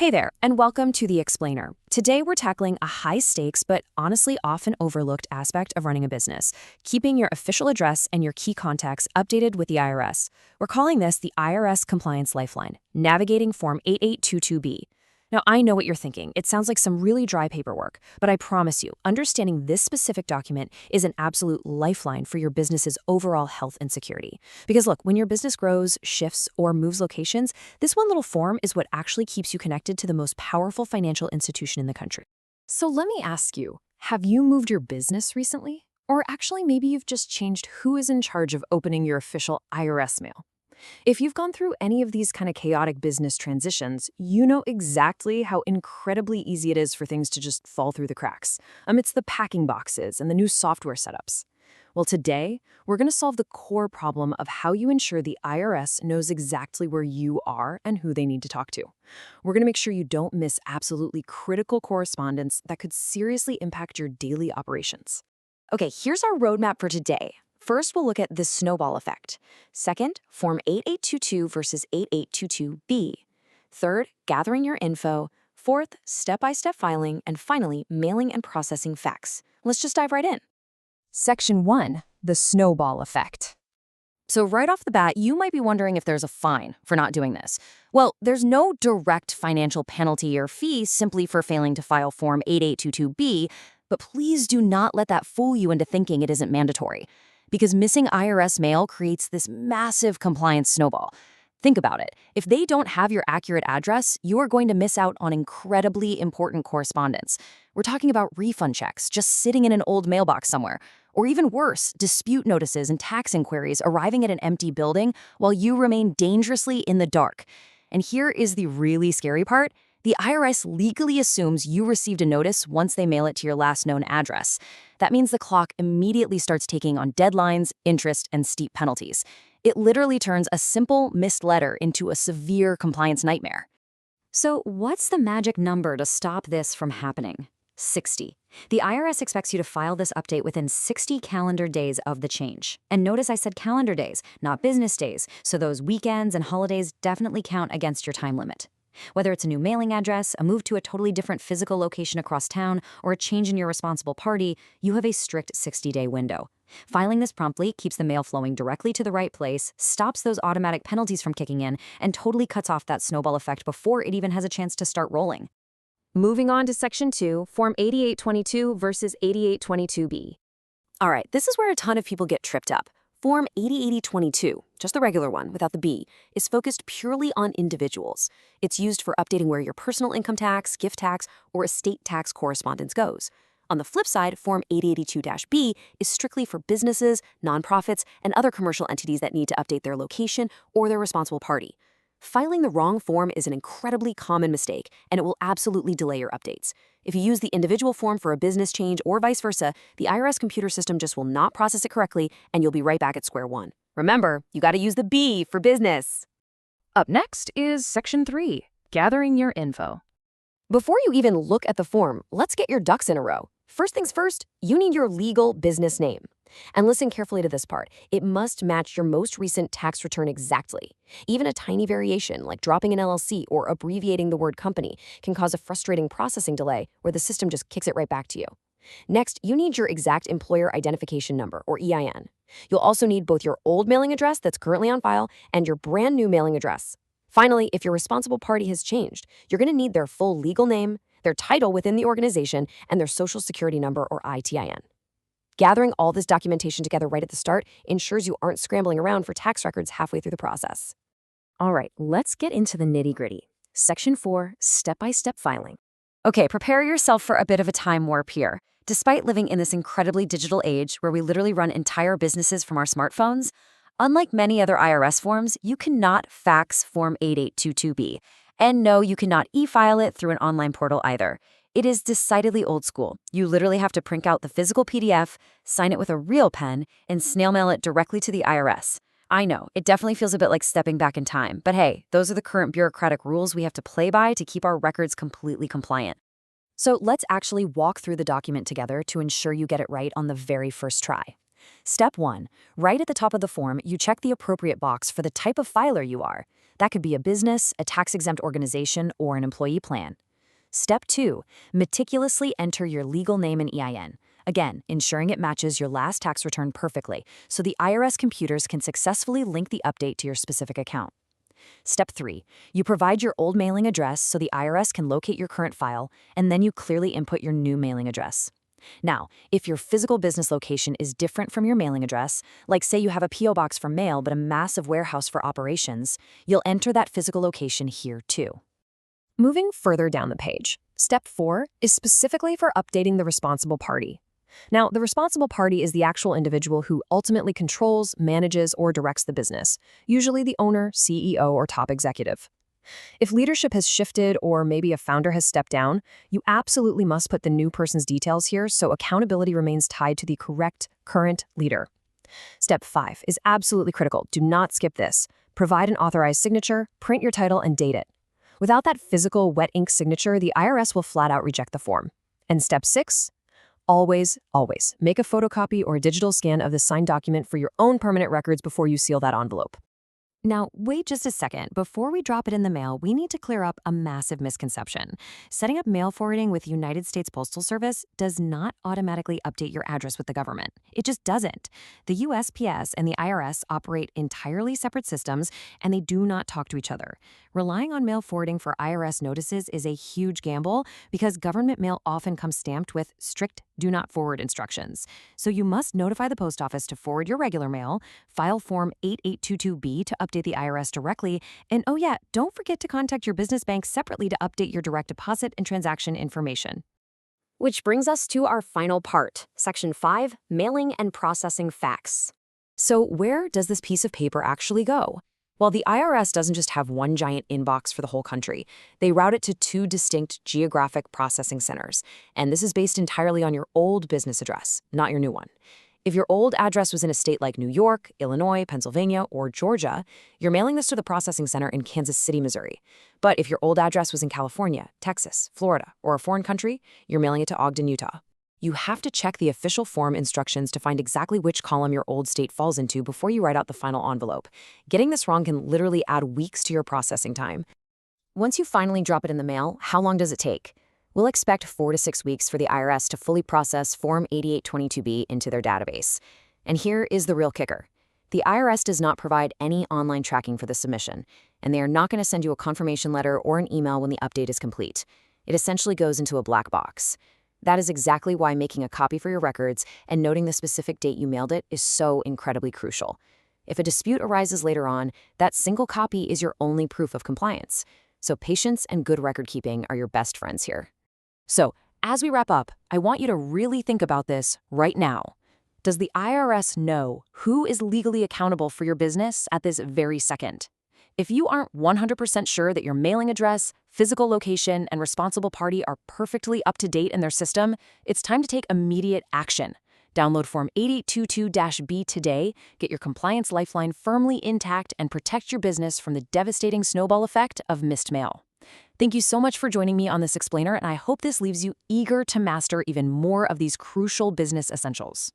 Hey there, and welcome to The Explainer. Today we're tackling a high-stakes but honestly often overlooked aspect of running a business, keeping your official address and your key contacts updated with the IRS. We're calling this the IRS Compliance Lifeline, navigating Form 8822B. Now, I know what you're thinking. It sounds like some really dry paperwork, but I promise you, understanding this specific document is an absolute lifeline for your business's overall health and security. Because look, when your business grows, shifts, or moves locations, this one little form is what actually keeps you connected to the most powerful financial institution in the country. So let me ask you, have you moved your business recently? Or actually, maybe you've just changed who is in charge of opening your official IRS mail. If you've gone through any of these kind of chaotic business transitions, you know exactly how incredibly easy it is for things to just fall through the cracks amidst the packing boxes and the new software setups. Well, today, we're going to solve the core problem of how you ensure the IRS knows exactly where you are and who they need to talk to. We're going to make sure you don't miss absolutely critical correspondence that could seriously impact your daily operations. Okay, here's our roadmap for today. First, we'll look at the Snowball Effect. Second, Form 8822 versus 8822B. Third, gathering your info. Fourth, step-by-step filing. And finally, mailing and processing facts. Let's just dive right in. Section 1, the Snowball Effect. So right off the bat, you might be wondering if there's a fine for not doing this. Well, there's no direct financial penalty or fee simply for failing to file Form 8822B, but please do not let that fool you into thinking it isn't mandatory. Because missing IRS mail creates this massive compliance snowball. Think about it. If they don't have your accurate address, you are going to miss out on incredibly important correspondence. We're talking about refund checks just sitting in an old mailbox somewhere. Or even worse, dispute notices and tax inquiries arriving at an empty building while you remain dangerously in the dark. And here is the really scary part. The IRS legally assumes you received a notice once they mail it to your last known address. That means the clock immediately starts ticking on deadlines, interest, and steep penalties. It literally turns a simple missed letter into a severe compliance nightmare. So what's the magic number to stop this from happening? 60. The IRS expects you to file this update within 60 calendar days of the change. And notice I said calendar days, not business days, so those weekends and holidays definitely count against your time limit. Whether it's a new mailing address, a move to a totally different physical location across town, or a change in your responsible party, you have a strict 60-day window. Filing this promptly keeps the mail flowing directly to the right place, stops those automatic penalties from kicking in, and totally cuts off that snowball effect before it even has a chance to start rolling. Moving on to Section 2, Form 8822 versus 8822B. All right, this is where a ton of people get tripped up. Form 808022, just the regular one without the B, is focused purely on individuals. It's used for updating where your personal income tax, gift tax, or estate tax correspondence goes. On the flip side, Form 8082-B is strictly for businesses, nonprofits, and other commercial entities that need to update their location or their responsible party. Filing the wrong form is an incredibly common mistake, and it will absolutely delay your updates. If you use the individual form for a business change or vice versa, the IRS computer system just will not process it correctly, and you'll be right back at square one. Remember, you got to use the B for business. Up next is Section 3, gathering your info. Before you even look at the form, let's get your ducks in a row. First things first, you need your legal business name. And listen carefully to this part. It must match your most recent tax return exactly. Even a tiny variation, like dropping an LLC or abbreviating the word company, can cause a frustrating processing delay where the system just kicks it right back to you. Next, you need your exact employer identification number, or EIN. You'll also need both your old mailing address that's currently on file and your brand new mailing address. Finally, if your responsible party has changed, you're going to need their full legal name, their title within the organization, and their social security number, or ITIN. Gathering all this documentation together right at the start ensures you aren't scrambling around for tax records halfway through the process. All right, let's get into the nitty-gritty. Section 4, step-by-step filing. Okay, prepare yourself for a bit of a time warp here. Despite living in this incredibly digital age where we literally run entire businesses from our smartphones, unlike many other IRS forms, you cannot fax Form 8822B. And no, you cannot e-file it through an online portal either. It is decidedly old school. You literally have to print out the physical PDF, sign it with a real pen, and snail mail it directly to the IRS. I know, it definitely feels a bit like stepping back in time, but hey, those are the current bureaucratic rules we have to play by to keep our records completely compliant. So let's actually walk through the document together to ensure you get it right on the very first try. Step 1. Right at the top of the form, you check the appropriate box for the type of filer you are. That could be a business, a tax-exempt organization, or an employee plan. Step 2. Meticulously enter your legal name and EIN. Again, ensuring it matches your last tax return perfectly, so the IRS computers can successfully link the update to your specific account. Step 3. You provide your old mailing address so the IRS can locate your current file, and then you clearly input your new mailing address. Now, if your physical business location is different from your mailing address, like say you have a P.O. box for mail but a massive warehouse for operations, you'll enter that physical location here too. Moving further down the page, Step 4 is specifically for updating the responsible party. Now, the responsible party is the actual individual who ultimately controls, manages, or directs the business, usually the owner, CEO, or top executive. If leadership has shifted or maybe a founder has stepped down, you absolutely must put the new person's details here so accountability remains tied to the correct current leader. Step 5 is absolutely critical. Do not skip this. Provide an authorized signature, print your title, and date it. Without that physical wet ink signature, the IRS will flat out reject the form. And Step 6, always make a photocopy or a digital scan of the signed document for your own permanent records before you seal that envelope. Now, wait just a second. Before we drop it in the mail, we need to clear up a massive misconception. Setting up mail forwarding with United States Postal Service does not automatically update your address with the government. It just doesn't. The USPS and the IRS operate entirely separate systems, and they do not talk to each other. Relying on mail forwarding for IRS notices is a huge gamble because government mail often comes stamped with strict do not forward instructions. So you must notify the post office to forward your regular mail, file Form 8822B to update the IRS directly, and oh yeah, don't forget to contact your business bank separately to update your direct deposit and transaction information. Which brings us to our final part, Section 5, Mailing and Processing Facts. So where does this piece of paper actually go? Well, the IRS doesn't just have one giant inbox for the whole country. They route it to 2 distinct geographic processing centers, and this is based entirely on your old business address, not your new one. If your old address was in a state like New York, Illinois, Pennsylvania, or Georgia, you're mailing this to the processing center in Kansas City, Missouri. But if your old address was in California, Texas, Florida, or a foreign country, you're mailing it to Ogden, Utah. You have to check the official form instructions to find exactly which column your old state falls into before you write out the final envelope. Getting this wrong can literally add weeks to your processing time. Once you finally drop it in the mail, how long does it take? We'll expect 4 to 6 weeks for the IRS to fully process Form 8822B into their database. And here is the real kicker. The IRS does not provide any online tracking for the submission, and they are not going to send you a confirmation letter or an email when the update is complete. It essentially goes into a black box. That is exactly why making a copy for your records and noting the specific date you mailed it is so incredibly crucial. If a dispute arises later on, that single copy is your only proof of compliance. So patience and good record keeping are your best friends here. So, as we wrap up, I want you to really think about this right now. Does the IRS know who is legally accountable for your business at this very second? If you aren't 100% sure that your mailing address, physical location, and responsible party are perfectly up to date in their system, it's time to take immediate action. Download Form 8822-B today, get your compliance lifeline firmly intact, and protect your business from the devastating snowball effect of missed mail. Thank you so much for joining me on this explainer, and I hope this leaves you eager to master even more of these crucial business essentials.